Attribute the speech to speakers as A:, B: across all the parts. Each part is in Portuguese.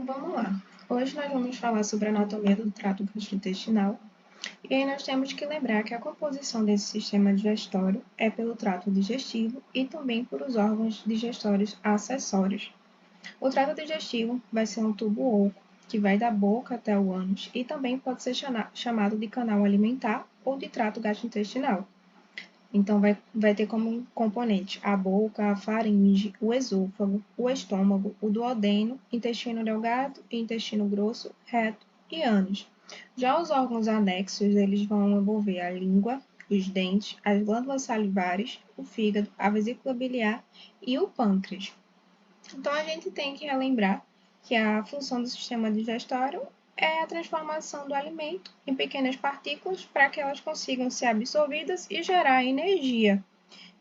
A: Então, vamos lá. Hoje nós vamos falar sobre a anatomia do trato gastrointestinal. E aí nós temos que lembrar que a composição desse sistema digestório é pelo trato digestivo e também por os órgãos digestórios acessórios. O trato digestivo vai ser um tubo oco que vai da boca até o ânus e também pode ser chamado de canal alimentar ou de trato gastrointestinal. Então, vai ter como componente a boca, a faringe, o esôfago, o estômago, o duodeno, intestino delgado, intestino grosso, reto e ânus. Já os órgãos anexos, eles vão envolver a língua, os dentes, as glândulas salivares, o fígado, a vesícula biliar e o pâncreas. Então, a gente tem que relembrar que a função do sistema digestório é a transformação do alimento em pequenas partículas para que elas consigam ser absorvidas e gerar energia.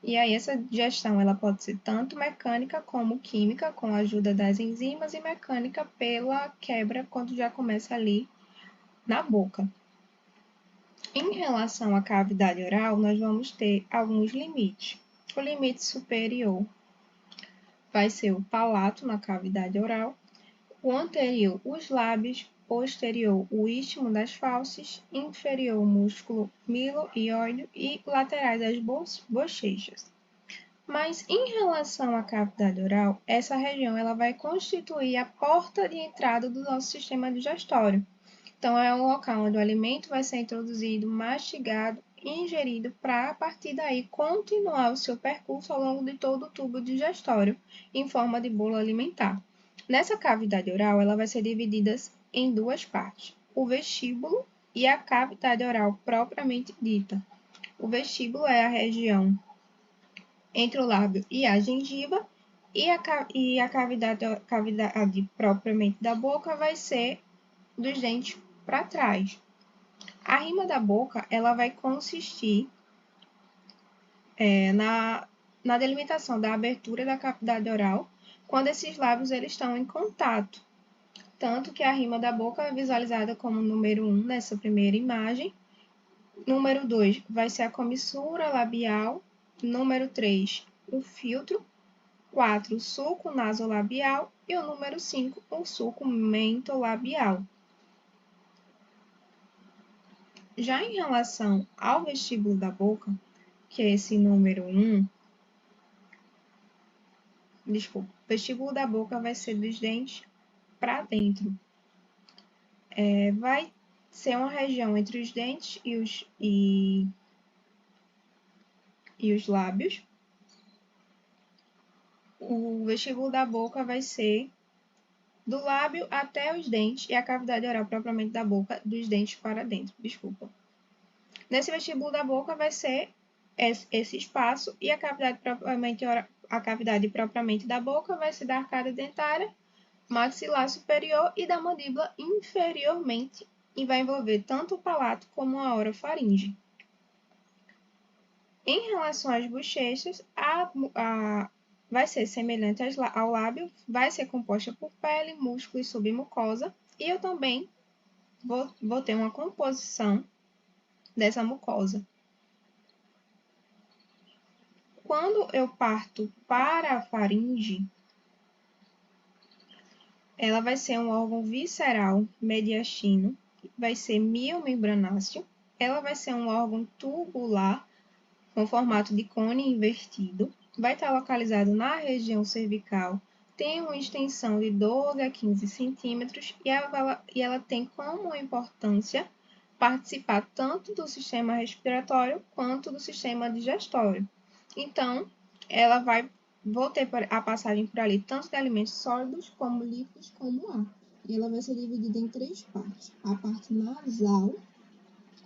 A: E aí essa digestão ela pode ser tanto mecânica como química, com a ajuda das enzimas, e mecânica pela quebra quando já começa ali na boca. Em relação à cavidade oral, nós vamos ter alguns limites. O limite superior vai ser o palato na cavidade oral, o anterior, os lábios, posterior, o istmo das fauces, inferior, o músculo miloióide e laterais, as bochechas. Mas em relação à cavidade oral, essa região ela vai constituir a porta de entrada do nosso sistema digestório. Então, é um local onde o alimento vai ser introduzido, mastigado, ingerido, para a partir daí continuar o seu percurso ao longo de todo o tubo digestório, em forma de bolo alimentar. Nessa cavidade oral, ela vai ser dividida em duas partes, o vestíbulo e a cavidade oral propriamente dita. O vestíbulo é a região entre o lábio e a gengiva, e a cavidade propriamente da boca vai ser dos dentes para trás. A rima da boca ela vai consistir na delimitação da abertura da cavidade oral quando esses lábios eles estão em contato. Tanto que a rima da boca é visualizada como número 1 nessa primeira imagem. Número 2 vai ser a comissura labial. Número 3, o filtro. 4, o sulco nasolabial. E o número 5, o sulco mentolabial. Já em relação ao vestíbulo da boca, que é esse número 1, o vestíbulo da boca vai ser dos dentes para dentro. Vai ser uma região entre os dentes e os lábios. O vestíbulo da boca vai ser do lábio até os dentes e a cavidade oral propriamente da boca dos dentes para dentro. Nesse vestíbulo da boca vai ser esse espaço e a cavidade propriamente da boca vai ser da arcada dentária, maxilar superior e da mandíbula inferiormente e vai envolver tanto o palato como a orofaringe. Em relação às bochechas, vai ser semelhante ao lábio, vai ser composta por pele, músculo e submucosa, e eu também vou ter uma composição dessa mucosa. Quando eu parto para a faringe, ela vai ser um órgão visceral mediastino, vai ser miomembranáceo, ela vai ser um órgão tubular com formato de cone invertido, vai estar localizado na região cervical, tem uma extensão de 12 a 15 centímetros e ela tem como importância participar tanto do sistema respiratório quanto do sistema digestório. Então, vou ter a passagem por ali tanto de alimentos sólidos, como líquidos, como ar. E ela vai ser dividida em três partes. A parte nasal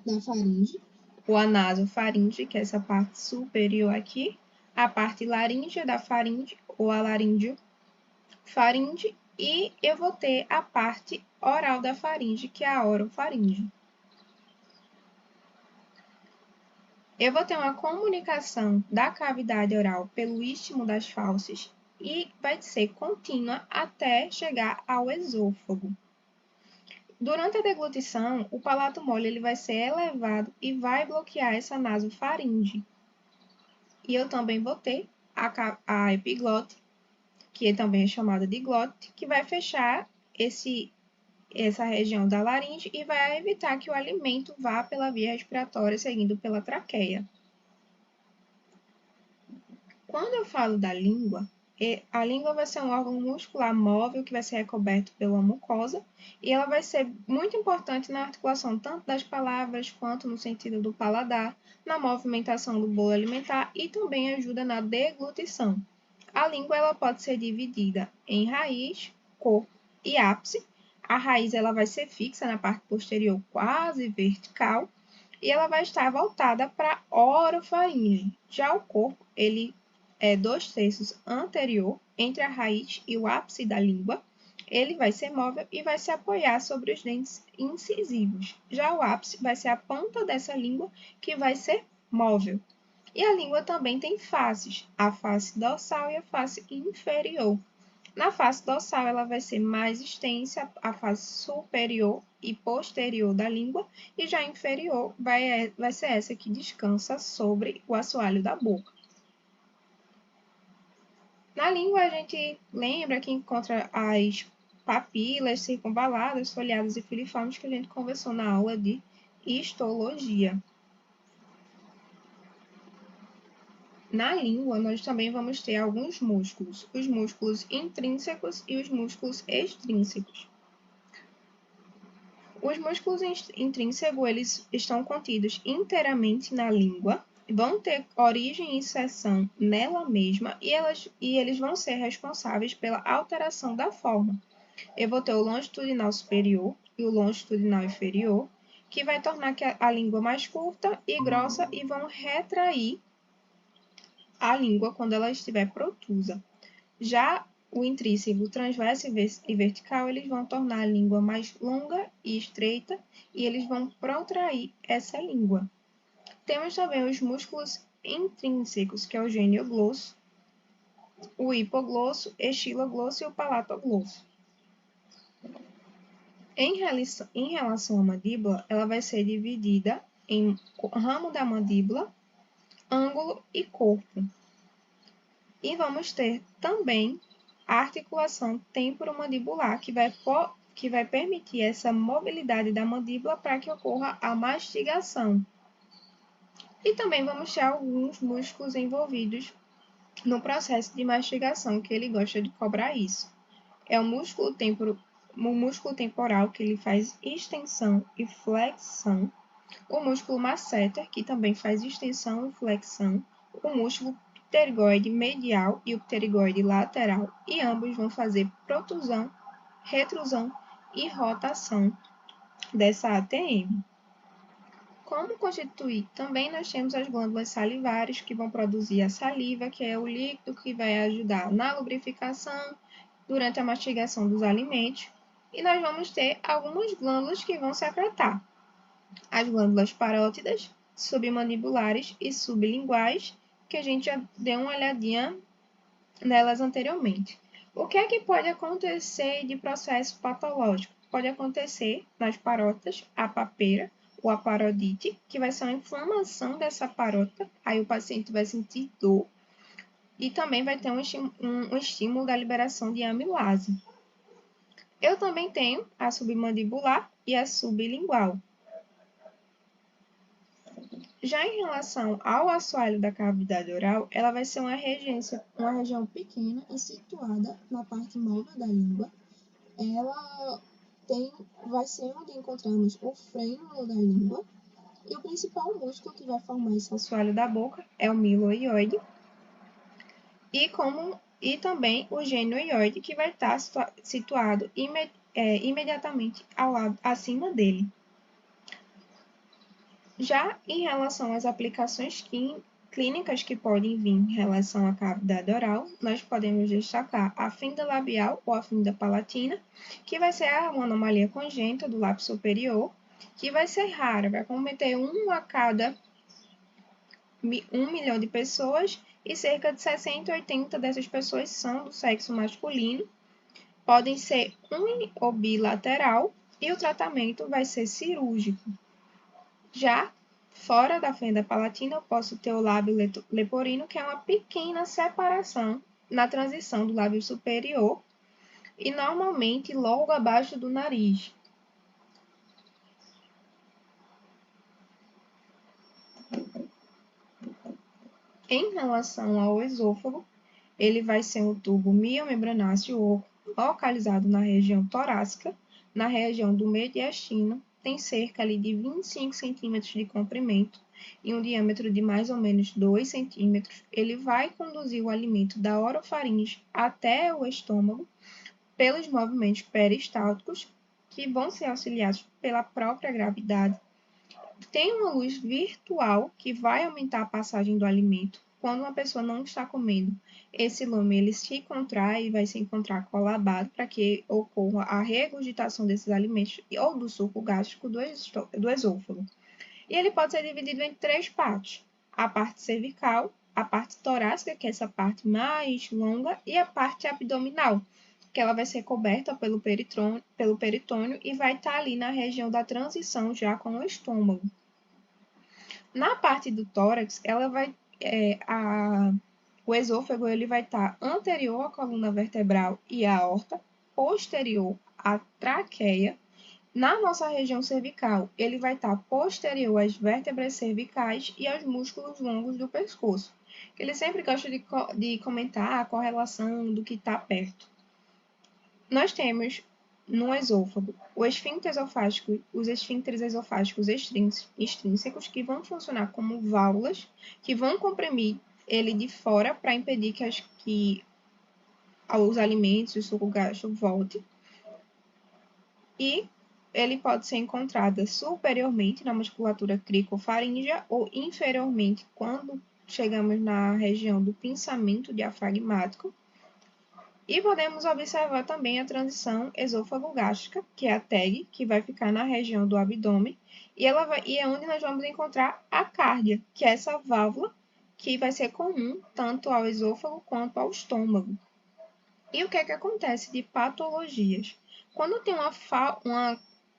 A: da faringe, o anasofaringe, que é essa parte superior aqui, a parte laríngea da faringe, ou a laringiofaringe, e eu vou ter a parte oral da faringe, que é a orofaringe. Eu vou ter uma comunicação da cavidade oral pelo istmo das fauces e vai ser contínua até chegar ao esôfago. Durante a deglutição, o palato mole ele vai ser elevado e vai bloquear essa nasofaringe. E eu também vou ter a epiglote, que também é chamada de glote, que vai fechar essa região da laringe e vai evitar que o alimento vá pela via respiratória, seguindo pela traqueia. Quando eu falo da língua, a língua vai ser um órgão muscular móvel que vai ser recoberto pela mucosa e ela vai ser muito importante na articulação tanto das palavras quanto no sentido do paladar, na movimentação do bolo alimentar e também ajuda na deglutição. A língua ela pode ser dividida em raiz, corpo e ápice. A raiz ela vai ser fixa na parte posterior, quase vertical, e ela vai estar voltada para a orofaringe. Já o corpo, ele é 2/3 anterior entre a raiz e o ápice da língua. Ele vai ser móvel e vai se apoiar sobre os dentes incisivos. Já o ápice vai ser a ponta dessa língua que vai ser móvel. E a língua também tem faces, a face dorsal e a face inferior. Na face dorsal, ela vai ser mais extensa, a face superior e posterior da língua, e já a inferior vai ser essa que descansa sobre o assoalho da boca. Na língua, a gente lembra que encontra as papilas circunvaladas, folhadas e filiformes que a gente conversou na aula de histologia. Na língua, nós também vamos ter alguns músculos, os músculos intrínsecos e os músculos extrínsecos. Os músculos intrínsecos, eles estão contidos inteiramente na língua, vão ter origem e seção nela mesma e eles vão ser responsáveis pela alteração da forma. Eu vou ter o longitudinal superior e o longitudinal inferior, que vai tornar a língua mais curta e grossa e vão retrair a língua quando ela estiver protusa. Já o intrínseco, transverso e vertical, eles vão tornar a língua mais longa e estreita e eles vão protrair essa língua. Temos também os músculos intrínsecos, que é o gengioglosso, o hipoglosso, estiloglosso e o palatoglosso. Em relação à mandíbula, ela vai ser dividida em ramo da mandíbula, ângulo e corpo. E vamos ter também a articulação temporomandibular, que vai permitir essa mobilidade da mandíbula para que ocorra a mastigação. E também vamos ter alguns músculos envolvidos no processo de mastigação, que ele gosta de cobrar isso. É o músculo temporal, que ele faz extensão e flexão. O músculo masseter, que também faz extensão e flexão. O músculo pterygoide medial e o pterygoide lateral, e ambos vão fazer protusão, retrusão e rotação dessa ATM. Como constituir? Também nós temos as glândulas salivares, que vão produzir a saliva, que é o líquido que vai ajudar na lubrificação durante a mastigação dos alimentos. E nós vamos ter algumas glândulas que vão secretar. As glândulas parótidas, submandibulares e sublinguais, que a gente já deu uma olhadinha nelas anteriormente. O que é que pode acontecer de processo patológico? Pode acontecer nas parótidas a papeira ou a parodite, que vai ser uma inflamação dessa parótida, aí o paciente vai sentir dor e também vai ter um estímulo da liberação de amilase. Eu também tenho a submandibular e a sublingual. Já em relação ao assoalho da cavidade oral, ela vai ser uma região pequena e situada na parte móvel da língua. Ela vai ser onde encontramos o frênulo da língua. E o principal músculo que vai formar esse assoalho da boca é o miloioide. E também o genioide, que vai estar situado imediatamente acima dele. Já em relação às aplicações clínicas que podem vir em relação à cavidade oral, nós podemos destacar a fenda labial ou a fenda palatina, que vai ser uma anomalia congênita do lábio superior, que vai ser rara, vai cometer 1 a cada 1 milhão de pessoas e cerca de 60 a 80 dessas pessoas são do sexo masculino, podem ser uni- ou bilateral e o tratamento vai ser cirúrgico. Já fora da fenda palatina, eu posso ter o lábio leporino, que é uma pequena separação na transição do lábio superior e normalmente logo abaixo do nariz. Em relação ao esôfago, ele vai ser um tubo miomembranáceo oco, localizado na região torácica, na região do mediastino, tem cerca ali de 25 centímetros de comprimento e um diâmetro de mais ou menos 2 centímetros. Ele vai conduzir o alimento da orofaringe até o estômago pelos movimentos peristálticos, que vão ser auxiliados pela própria gravidade. Tem uma luz virtual que vai aumentar a passagem do alimento. Quando uma pessoa não está comendo, esse lume ele se contrai e vai se encontrar colabado para que ocorra a regurgitação desses alimentos ou do suco gástrico do esôfago. E ele pode ser dividido em 3 partes: a parte cervical, a parte torácica, que é essa parte mais longa, e a parte abdominal, que ela vai ser coberta pelo peritônio e vai estar ali na região da transição já com o estômago. Na parte do tórax, o esôfago ele vai estar anterior à coluna vertebral e à aorta, posterior à traqueia. Na nossa região cervical, ele vai estar posterior às vértebras cervicais e aos músculos longos do pescoço. Ele sempre gosta de comentar a correlação do que está perto. Nós temos no esôfago os esfíncteres esofágicos extrínsecos, que vão funcionar como válvulas, que vão comprimir ele de fora para impedir que os alimentos, o suco gástrico volte. E ele pode ser encontrado superiormente na musculatura cricofaríngea ou inferiormente quando chegamos na região do pinçamento diafragmático. E podemos observar também a transição esôfago-gástrica, que é a TEG, que vai ficar na região do abdômen, e é onde nós vamos encontrar a cárdia, que é essa válvula que vai ser comum tanto ao esôfago quanto ao estômago. E o que é que acontece de patologias? Quando tem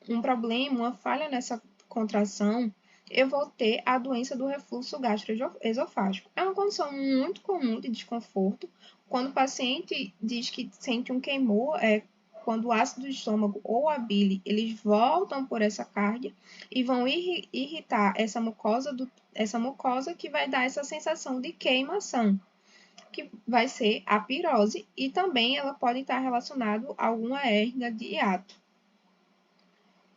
A: um problema, uma falha nessa contração, eu vou ter a doença do refluxo gastroesofágico. É uma condição muito comum de desconforto. Quando o paciente diz que sente um queimor, quando o ácido do estômago ou a bile, eles voltam por essa cárdia e vão irritar essa mucosa que vai dar essa sensação de queimação, que vai ser a pirose, e também ela pode estar relacionada a alguma hérnia de hiato.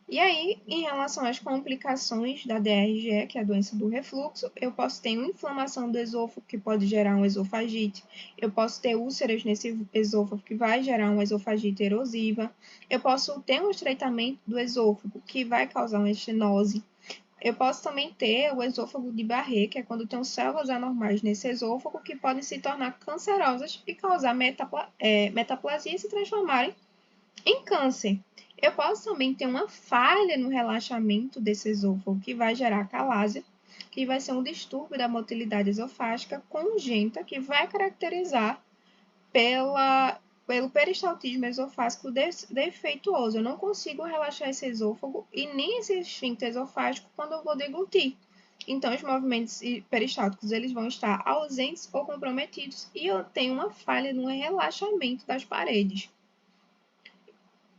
A: E aí, em relação às complicações da DRGE, que é a doença do refluxo, eu posso ter uma inflamação do esôfago, que pode gerar uma esofagite. Eu posso ter úlceras nesse esôfago, que vai gerar uma esofagite erosiva. Eu posso ter um estreitamento do esôfago, que vai causar uma estenose. Eu posso também ter o esôfago de Barré, que é quando tem células anormais nesse esôfago, que podem se tornar cancerosas e causar metaplasia e se transformarem em câncer. Eu posso também ter uma falha no relaxamento desse esôfago, que vai gerar calásia, que vai ser um distúrbio da motilidade esofágica congênita, que vai caracterizar pelo peristaltismo esofágico defeituoso. Eu não consigo relaxar esse esôfago e nem esse esfíncter esofágico quando eu vou deglutir. Então, os movimentos peristálticos eles vão estar ausentes ou comprometidos e eu tenho uma falha no relaxamento das paredes.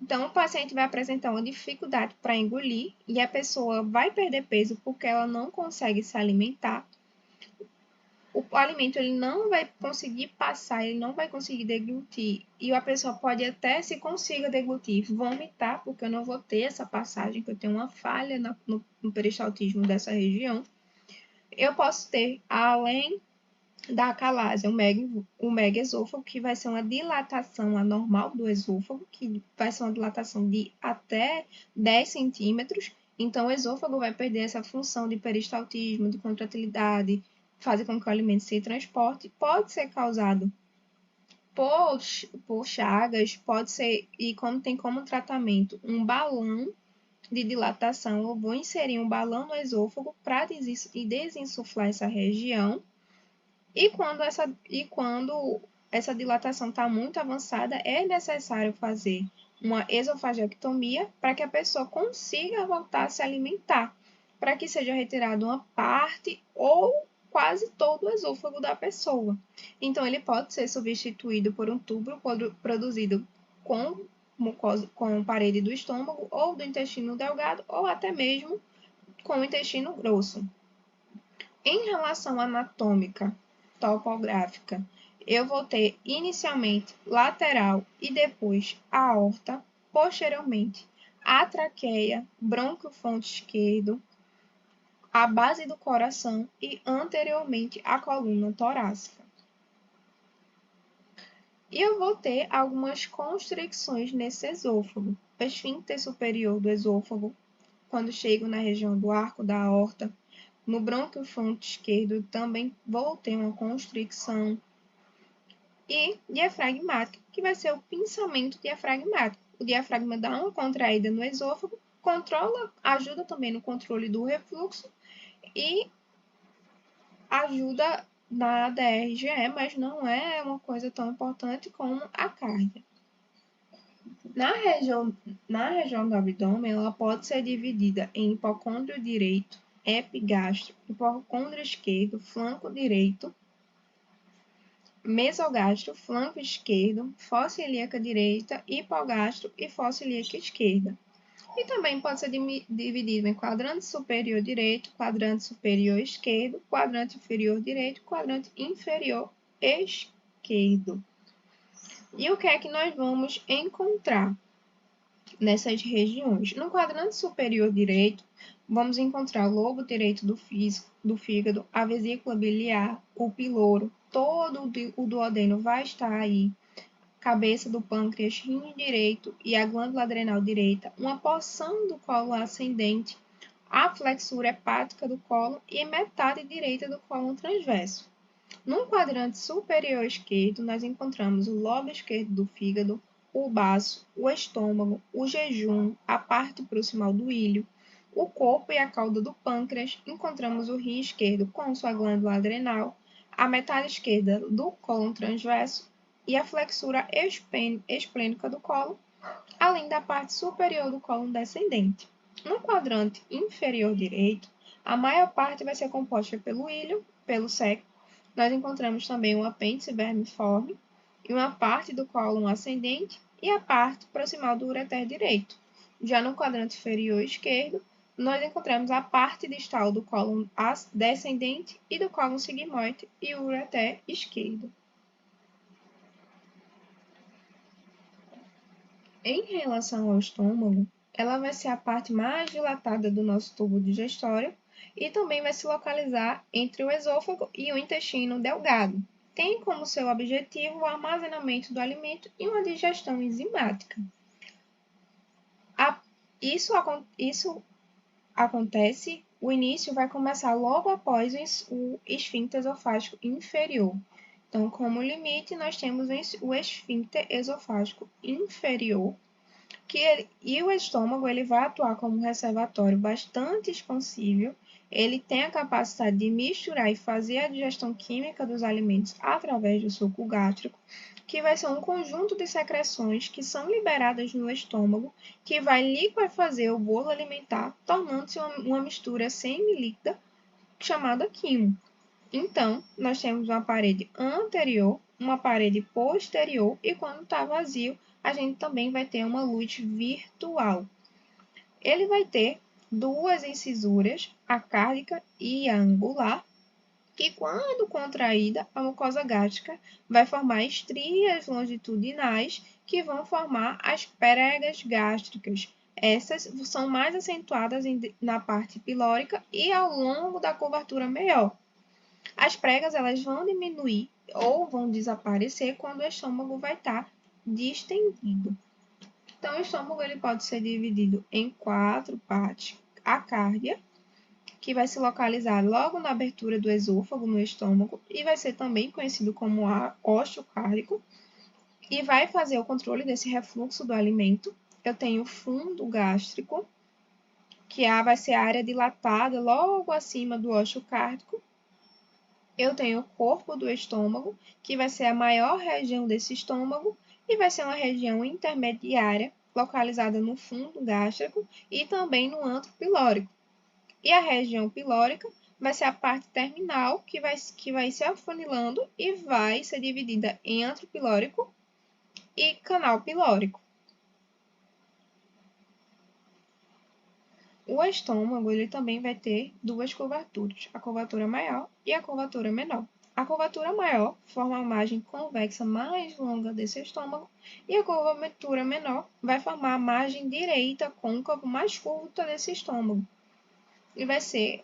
A: Então, o paciente vai apresentar uma dificuldade para engolir e a pessoa vai perder peso porque ela não consegue se alimentar. O alimento ele não vai conseguir passar, ele não vai conseguir deglutir. E a pessoa pode até, se consiga deglutir, vomitar, porque eu não vou ter essa passagem, que eu tenho uma falha no peristaltismo dessa região. Eu posso ter, além da acalásia, o megaesôfago, que vai ser uma dilatação anormal do esôfago, que vai ser uma dilatação de até 10 centímetros. Então, o esôfago vai perder essa função de peristaltismo, de contratilidade, fazer com que o alimento se transporte. Pode ser causado por chagas, pode ser, e como tem como tratamento um balão de dilatação, eu vou inserir um balão no esôfago para desinsuflar essa região. E quando essa dilatação está muito avançada, é necessário fazer uma esofageectomia para que a pessoa consiga voltar a se alimentar, para que seja retirada uma parte ou quase todo o esôfago da pessoa. Então, ele pode ser substituído por um tubo produzido com mucosa, com parede do estômago ou do intestino delgado ou até mesmo com o intestino grosso. Em relação anatômica, topográfica, eu vou ter inicialmente lateral e depois a aorta, posteriormente a traqueia, brônquio-fonte esquerdo, a base do coração e anteriormente a coluna torácica. E eu vou ter algumas constricções nesse esôfago. O esfíncter superior do esôfago, quando chego na região do arco da aorta, no brônquio-fonte esquerdo também vou ter uma constricção. E diafragmática, que vai ser o pinçamento diafragmático. O diafragma dá uma contraída no esôfago, ajuda também no controle do refluxo e ajuda na DRGE, mas não é uma coisa tão importante como a cardia. Na região do abdômen, ela pode ser dividida em hipocôndrio direito, epigastro, hipocôndrio esquerdo, flanco direito, mesogastro, flanco esquerdo, fossa ilíaca direita, hipogastro e fossa ilíaca esquerda. E também pode ser dividido em quadrante superior direito, quadrante superior esquerdo, quadrante inferior direito, quadrante inferior esquerdo. E o que é que nós vamos encontrar nessas regiões? No quadrante superior direito, vamos encontrar o lobo direito do fígado, a vesícula biliar, o piloro, todo o duodeno vai estar aí, cabeça do pâncreas, rim direito e a glândula adrenal direita, uma porção do colo ascendente, a flexura hepática do colo e metade direita do colo transverso. No quadrante superior esquerdo, nós encontramos o lobo esquerdo do fígado, o baço, o estômago, o jejum, a parte proximal do ilho, o corpo e a cauda do pâncreas. Encontramos o rim esquerdo com sua glândula adrenal, a metade esquerda do cólon transverso e a flexura esplênica do cólon, além da parte superior do cólon descendente. No quadrante inferior direito, a maior parte vai ser composta pelo ilho, pelo seco. Nós encontramos também um apêndice vermiforme e uma parte do cólon ascendente e a parte proximal do ureter direito. Já no quadrante inferior esquerdo, nós encontramos a parte distal do cólon descendente e do cólon sigmoide e o ureter esquerdo. Em relação ao estômago, ela vai ser a parte mais dilatada do nosso tubo digestório e também vai se localizar entre o esôfago e o intestino delgado. Tem como seu objetivo o armazenamento do alimento e uma digestão enzimática. Isso acontece, o início vai começar logo após o esfíncter esofágico inferior. Então, como limite, nós temos o esfíncter esofágico inferior, e o estômago ele vai atuar como um reservatório bastante expansível. Ele tem a capacidade de misturar e fazer a digestão química dos alimentos através do suco gástrico, que vai ser um conjunto de secreções que são liberadas no estômago, que vai liquefazer o bolo alimentar, tornando-se uma mistura semilíquida chamada quimo. Então, nós temos uma parede anterior, uma parede posterior e quando está vazio, a gente também vai ter uma luz virtual. Ele vai ter duas incisuras, a cárdica e a angular, que quando contraída, a mucosa gástrica vai formar estrias longitudinais que vão formar as pregas gástricas. Essas são mais acentuadas na parte pilórica e ao longo da curvatura meiol. As pregas elas vão diminuir ou vão desaparecer quando o estômago vai estar distendido. Então, o estômago ele pode ser dividido em 4 partes. A cárdia, que vai se localizar logo na abertura do esôfago no estômago e vai ser também conhecido como osteocárdico e vai fazer o controle desse refluxo do alimento. Eu tenho o fundo gástrico, que vai ser a área dilatada logo acima do osteocárdico. Eu tenho o corpo do estômago, que vai ser a maior região desse estômago e vai ser uma região intermediária, localizada no fundo gástrico e também no antro pilórico. E a região pilórica vai ser a parte terminal, que vai se afunilando e vai ser dividida em antro pilórico e canal pilórico. O estômago ele também vai ter duas curvaturas, a curvatura maior e a curvatura menor. A curvatura maior forma a margem convexa mais longa desse estômago e a curvatura menor vai formar a margem direita côncava mais curta desse estômago. E vai ser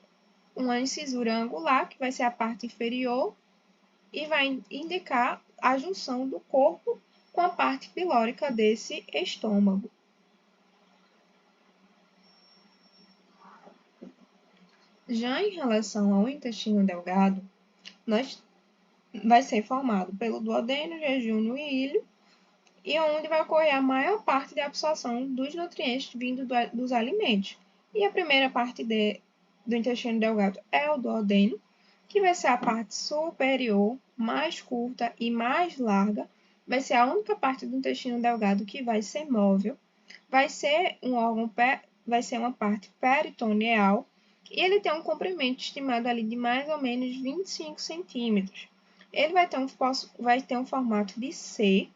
A: uma incisura angular, que vai ser a parte inferior, e vai indicar a junção do corpo com a parte pilórica desse estômago. Já em relação ao intestino delgado, vai ser formado pelo duodeno, jejúnio e ilho, e onde vai ocorrer a maior parte da absorção dos nutrientes vindo dos alimentos. E a primeira parte do intestino delgado é o duodeno, que vai ser a parte superior, mais curta e mais larga. Vai ser a única parte do intestino delgado que vai ser móvel. Vai ser um órgão, vai ser uma parte peritoneal, e ele tem um comprimento estimado ali de mais ou menos 25 centímetros. Ele vai ter um formato de C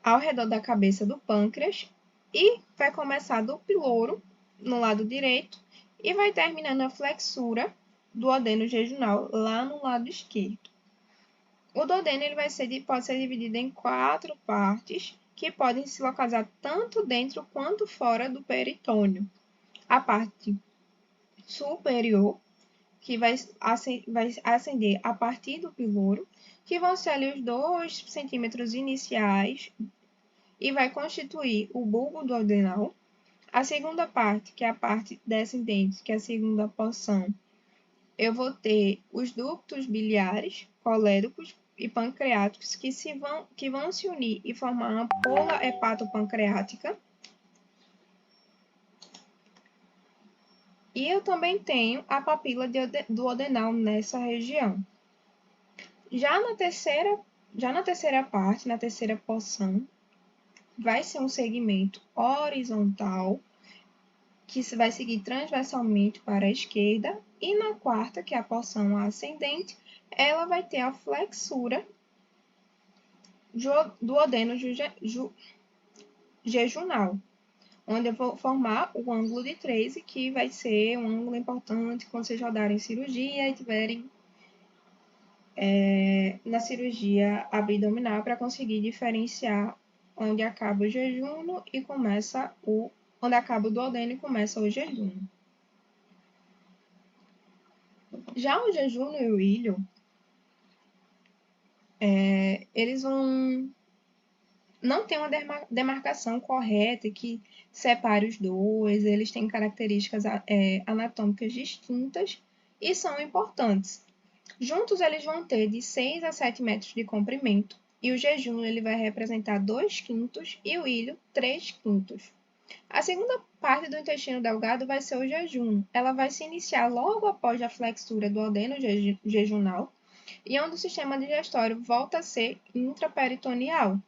A: ao redor da cabeça do pâncreas e vai começar do piloro no lado direito e vai terminar na flexura do duodeno jejunal lá no lado esquerdo. O duodeno ele pode ser dividido em 4 partes que podem se localizar tanto dentro quanto fora do peritônio. A parte superior, que vai ascender a partir do piloro, que vão ser ali os 2 centímetros iniciais e vai constituir o bulbo duodenal. A segunda parte, que é a parte descendente, que é a segunda porção, eu vou ter os ductos biliares, coléricos e pancreáticos que vão se unir e formar uma ampola hepatopancreática. E eu também tenho a papila duodenal nessa região. Já na terceira parte, na terceira porção, vai ser um segmento horizontal que vai seguir transversalmente para a esquerda, e na quarta, que é a porção ascendente, ela vai ter a flexura duodeno jejunal, onde eu vou formar o ângulo de 13, que vai ser um ângulo importante quando vocês rodarem cirurgia e tiverem na cirurgia abdominal para conseguir diferenciar onde acaba o jejum e começa onde acaba o duodeno e começa o jejum. Já o jejum e o ilho, eles vão não ter uma demarcação correta que separe os dois, eles têm características anatômicas distintas e são importantes. Juntos eles vão ter de 6 a 7 metros de comprimento, e o jejum ele vai representar 2/5 e o ilho 3/5. A segunda parte do intestino delgado vai ser o jejum. Ela vai se iniciar logo após a flexura do duodeno jejunal, e onde o sistema digestório volta a ser intraperitoneal.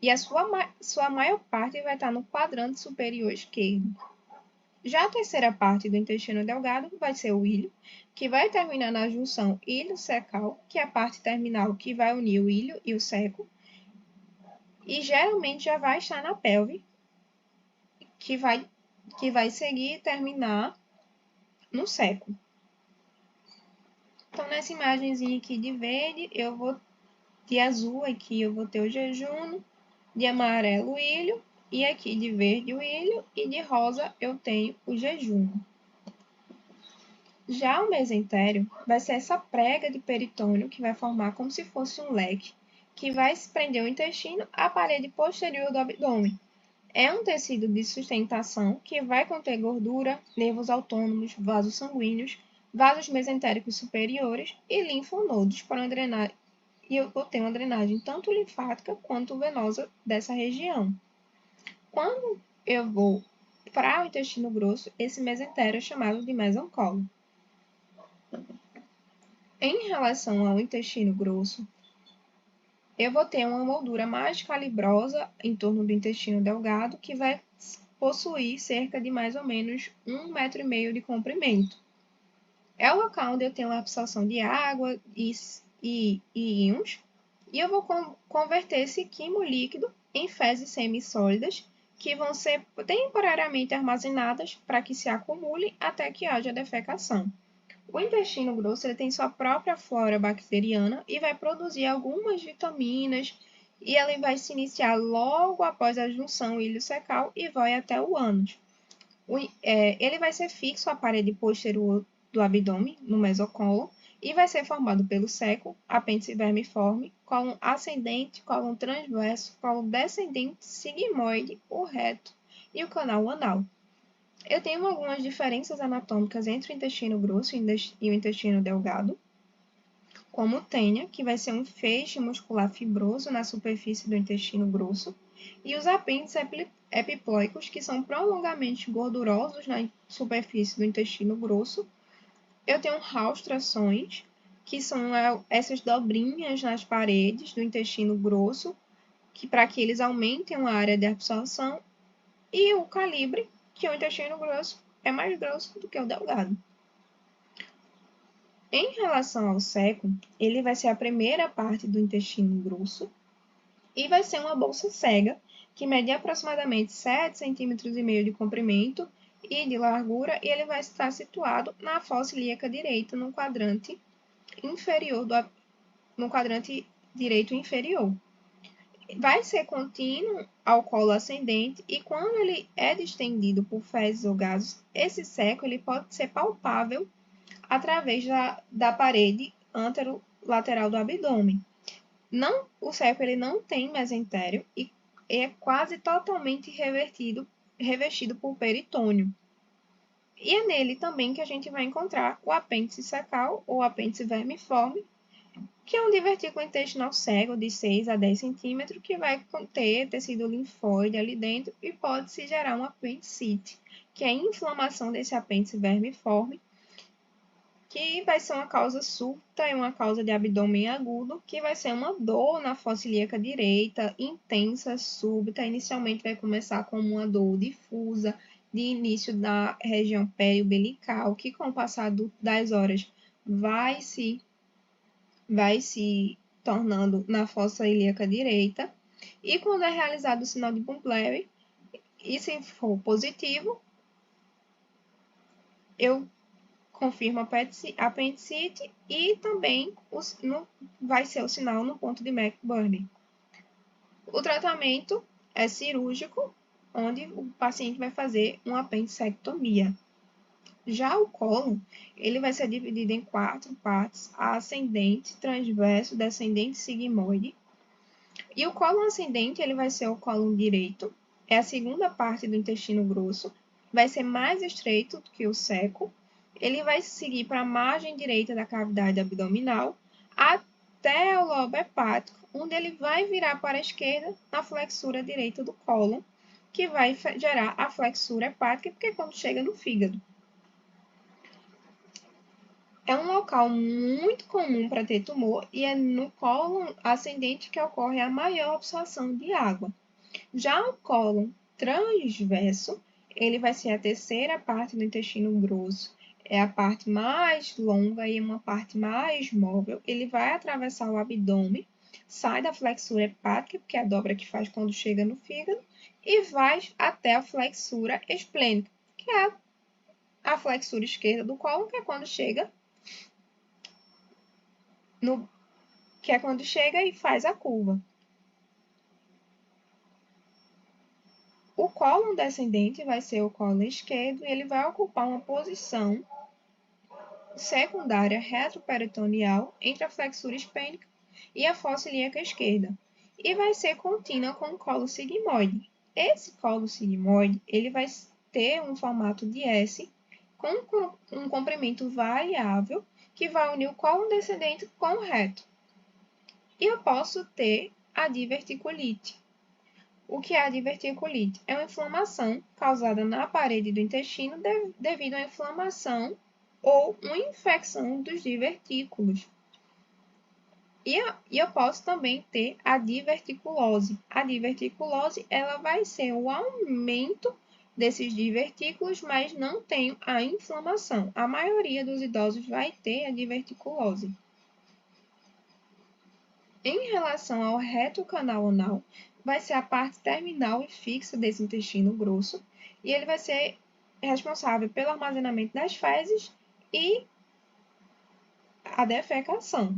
A: E a sua maior parte vai estar no quadrante superior esquerdo. Já a terceira parte do intestino delgado vai ser o ilho, que vai terminar na junção ilho-cecal, que é a parte terminal que vai unir o ilho e o ceco, e geralmente já vai estar na pelve, que vai seguir e terminar no ceco. Então, nessa imagenzinha aqui de verde, de azul aqui eu vou ter o jejum, de amarelo o ilho, e aqui de verde o ilho, e de rosa eu tenho o jejum. Já o mesentério vai ser essa prega de peritônio que vai formar como se fosse um leque, que vai se prender o intestino à parede posterior do abdômen. É um tecido de sustentação que vai conter gordura, nervos autônomos, vasos sanguíneos, vasos mesentéricos superiores e linfonodos para drenar. E eu vou ter uma drenagem tanto linfática quanto venosa dessa região. Quando eu vou para o intestino grosso, esse mesentério é chamado de mesencolo. Em relação ao intestino grosso, eu vou ter uma moldura mais calibrosa em torno do intestino delgado, que vai possuir cerca de mais ou menos 1,5 metro de comprimento. É o local onde eu tenho a absorção de água e íons, E eu vou converter esse quimo líquido em fezes semissólidas, que vão ser temporariamente armazenadas para que se acumule até que haja defecação. O intestino grosso ele tem sua própria flora bacteriana e vai produzir algumas vitaminas, e ele vai se iniciar logo após a junção ilho-secal e vai até o ânus. Ele vai ser fixo à parede posterior do abdômen, no mesocólon, e vai ser formado pelo seco, apêndice vermiforme, cólon ascendente, cólon transverso, cólon descendente, sigmoide, o reto e o canal anal. Eu tenho algumas diferenças anatômicas entre o intestino grosso e o intestino delgado, como tênia, que vai ser um feixe muscular fibroso na superfície do intestino grosso, e os apêndices epiploicos, que são prolongamentos gordurosos na superfície do intestino grosso. Eu tenho raustrações, que são essas dobrinhas nas paredes do intestino grosso, para que eles aumentem a área de absorção, e o calibre, que o intestino grosso é mais grosso do que o delgado. Em relação ao seco, ele vai ser a primeira parte do intestino grosso e vai ser uma bolsa cega, que mede aproximadamente 7,5 cm de comprimento e de largura, e ele vai estar situado na fossa ilíaca direita, no quadrante direito inferior. Vai ser contínuo ao colo ascendente, e quando ele é distendido por fezes ou gases, esse seco ele pode ser palpável através da parede anterolateral do abdômen. O seco ele não tem mesentério e é quase totalmente revestido por peritônio. E é nele também que a gente vai encontrar o apêndice secal ou apêndice vermiforme, que é um divertículo intestinal cego de 6 a 10 centímetros, que vai conter tecido linfóide ali dentro e pode-se gerar um apendicite, que é a inflamação desse apêndice vermiforme, que vai ser uma causa súbita e uma causa de abdômen agudo, que vai ser uma dor na fossa ilíaca direita, intensa, súbita. Inicialmente vai começar como uma dor difusa, de início da região periumbilical, que com o passar das horas vai se tornando na fossa ilíaca direita. E quando é realizado o sinal de Bumbleri, e se for positivo, eu confirma a apendicite, e também vai ser o sinal no ponto de McBurney. O tratamento é cirúrgico, onde o paciente vai fazer uma apendicectomia. Já o cólon, ele vai ser dividido em 4 partes: ascendente, transverso, descendente e sigmoide. E o cólon ascendente, ele vai ser o cólon direito, é a segunda parte do intestino grosso, vai ser mais estreito do que o seco. Ele vai seguir para a margem direita da cavidade abdominal até o lobo hepático, onde ele vai virar para a esquerda na flexura direita do cólon, que vai gerar a flexura hepática, porque é quando chega no fígado. É um local muito comum para ter tumor, e é no cólon ascendente que ocorre a maior absorção de água. Já o cólon transverso, ele vai ser a terceira parte do intestino grosso, é a parte mais longa e uma parte mais móvel. Ele vai atravessar o abdômen, sai da flexura hepática, que é a dobra que faz quando chega no fígado, e vai até a flexura esplênica, que é a flexura esquerda do cólon, que é quando chega e faz a curva. O cólon descendente vai ser o cólon esquerdo, e ele vai ocupar uma posição secundária retroperitoneal entre a flexura esplênica e a fossa ilíaca esquerda, e vai ser contínua com o colo sigmoide. Esse colo sigmoide ele vai ter um formato de S com um comprimento variável, que vai unir o colo descendente com o reto. E eu posso ter a diverticulite. O que é a diverticulite? É uma inflamação causada na parede do intestino devido à inflamação ou uma infecção dos divertículos. E eu posso também ter a diverticulose. A diverticulose ela vai ser o aumento desses divertículos, mas não tem a inflamação. A maioria dos idosos vai ter a diverticulose. Em relação ao reto canal anal, vai ser a parte terminal e fixa desse intestino grosso, e ele vai ser responsável pelo armazenamento das fezes e a defecação.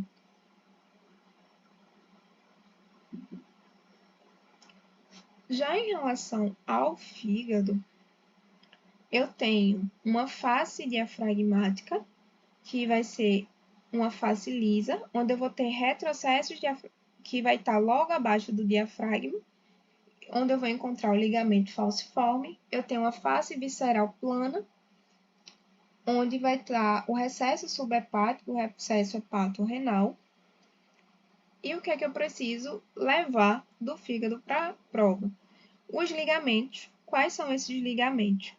A: Já em relação ao fígado, eu tenho uma face diafragmática, que vai ser uma face lisa, onde eu vou ter retrocessos que vai estar logo abaixo do diafragma, onde eu vou encontrar o ligamento falciforme. Eu tenho uma face visceral plana, onde vai estar o recesso subhepático, o recesso hepato-renal. E o que é que eu preciso levar do fígado para a prova? Os ligamentos. Quais são esses ligamentos?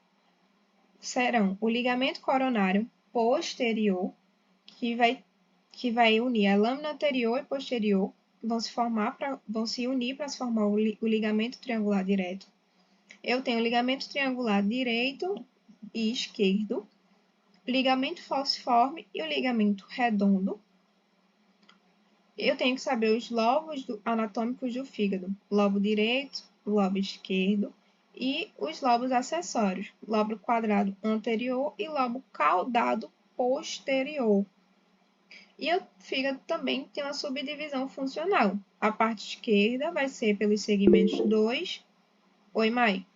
A: Serão o ligamento coronário posterior, que vai unir a lâmina anterior e posterior, vão se unir para se formar o ligamento triangular direto. Eu tenho o ligamento triangular direito e esquerdo, ligamento falciforme e o ligamento redondo. Eu tenho que saber os lobos anatômicos do fígado, lobo direito, lobo esquerdo e os lobos acessórios, lobo quadrado anterior e lobo caudado posterior. E o fígado também tem uma subdivisão funcional. A parte esquerda vai ser pelos segmentos 2. Oi, Mai.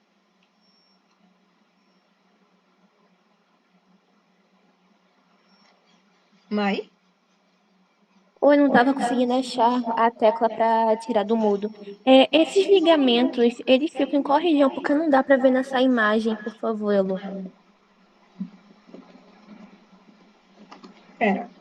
A: Mai?
B: Ou eu não estava conseguindo achar a tecla para tirar do mudo. Esses ligamentos, eles ficam em qual região? Porque não dá para ver nessa imagem, por favor, Elo.
A: Pera.